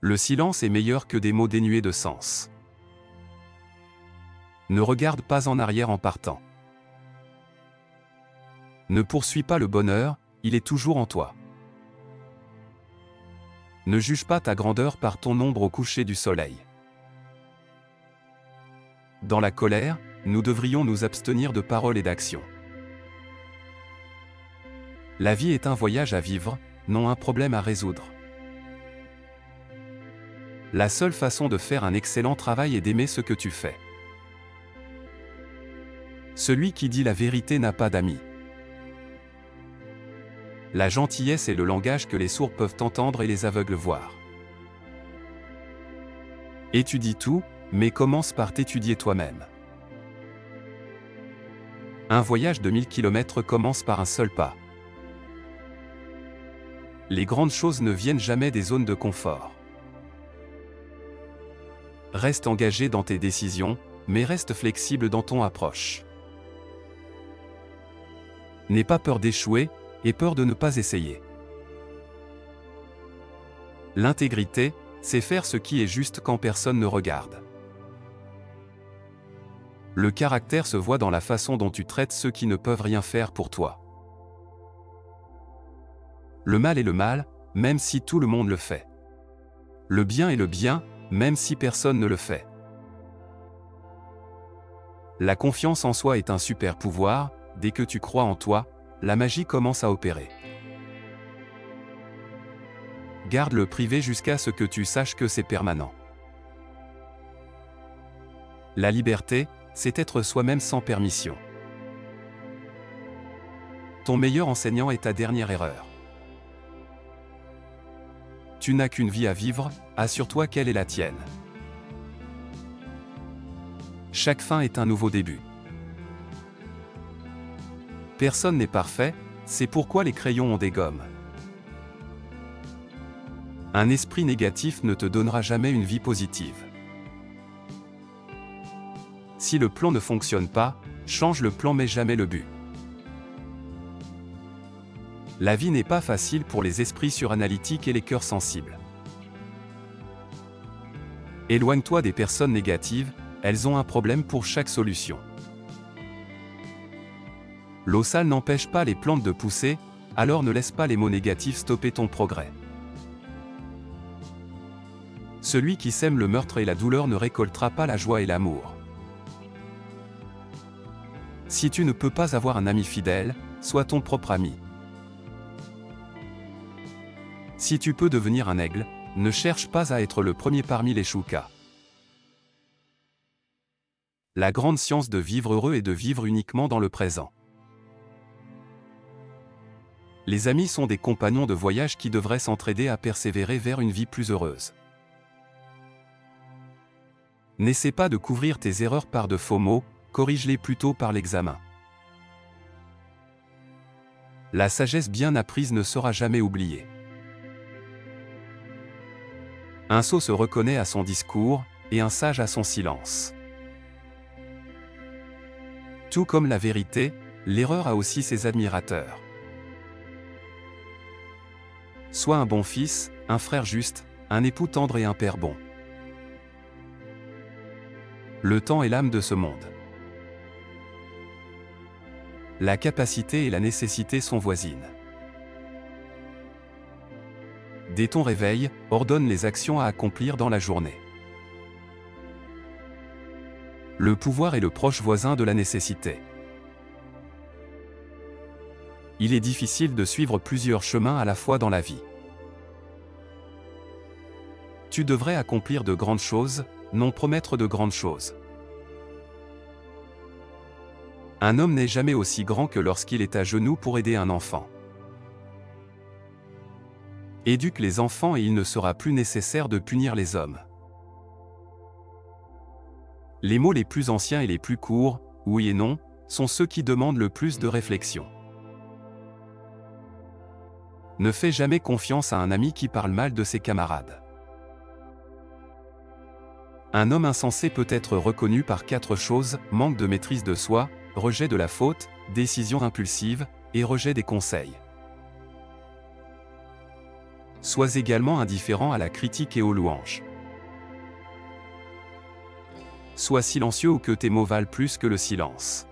Le silence est meilleur que des mots dénués de sens. Ne regarde pas en arrière en partant. Ne poursuis pas le bonheur, il est toujours en toi. Ne juge pas ta grandeur par ton ombre au coucher du soleil. Dans la colère, nous devrions nous abstenir de paroles et d'actions. La vie est un voyage à vivre, non un problème à résoudre. La seule façon de faire un excellent travail est d'aimer ce que tu fais. Celui qui dit la vérité n'a pas d'amis. La gentillesse est le langage que les sourds peuvent entendre et les aveugles voir. Étudie tout, mais commence par t'étudier toi-même. Un voyage de 1000 km commence par un seul pas. Les grandes choses ne viennent jamais des zones de confort. Reste engagé dans tes décisions, mais reste flexible dans ton approche. N'aie pas peur d'échouer, et peur de ne pas essayer. L'intégrité, c'est faire ce qui est juste quand personne ne regarde. Le caractère se voit dans la façon dont tu traites ceux qui ne peuvent rien faire pour toi. Le mal est le mal, même si tout le monde le fait. Le bien est le bien, même si personne ne le fait. La confiance en soi est un super pouvoir, dès que tu crois en toi, la magie commence à opérer. Garde le privé jusqu'à ce que tu saches que c'est permanent. La liberté, c'est être soi-même sans permission. Ton meilleur enseignant est ta dernière erreur. Tu n'as qu'une vie à vivre, assure-toi qu'elle est la tienne. Chaque fin est un nouveau début. Personne n'est parfait, c'est pourquoi les crayons ont des gommes. Un esprit négatif ne te donnera jamais une vie positive. Si le plan ne fonctionne pas, change le plan mais jamais le but. La vie n'est pas facile pour les esprits suranalytiques et les cœurs sensibles. Éloigne-toi des personnes négatives, elles ont un problème pour chaque solution. L'eau sale n'empêche pas les plantes de pousser, alors ne laisse pas les mots négatifs stopper ton progrès. Celui qui sème le meurtre et la douleur ne récoltera pas la joie et l'amour. Si tu ne peux pas avoir un ami fidèle, sois ton propre ami. Si tu peux devenir un aigle, ne cherche pas à être le premier parmi les choucas. La grande science de vivre heureux est de vivre uniquement dans le présent. Les amis sont des compagnons de voyage qui devraient s'entraider à persévérer vers une vie plus heureuse. N'essaie pas de couvrir tes erreurs par de faux mots, corrige-les plutôt par l'examen. La sagesse bien apprise ne sera jamais oubliée. Un sot se reconnaît à son discours, et un sage à son silence. Tout comme la vérité, l'erreur a aussi ses admirateurs. Sois un bon fils, un frère juste, un époux tendre et un père bon. Le temps est l'âme de ce monde. La capacité et la nécessité sont voisines. Dès ton réveil, ordonne les actions à accomplir dans la journée. Le pouvoir est le proche voisin de la nécessité. Il est difficile de suivre plusieurs chemins à la fois dans la vie. Tu devrais accomplir de grandes choses, non promettre de grandes choses. Un homme n'est jamais aussi grand que lorsqu'il est à genoux pour aider un enfant. Éduque les enfants et il ne sera plus nécessaire de punir les hommes. Les mots les plus anciens et les plus courts, oui et non, sont ceux qui demandent le plus de réflexion. Ne fais jamais confiance à un ami qui parle mal de ses camarades. Un homme insensé peut être reconnu par 4 choses: manque de maîtrise de soi, rejet de la faute, décision impulsive, et rejet des conseils. Sois également indifférent à la critique et aux louanges. Sois silencieux ou que tes mots valent plus que le silence.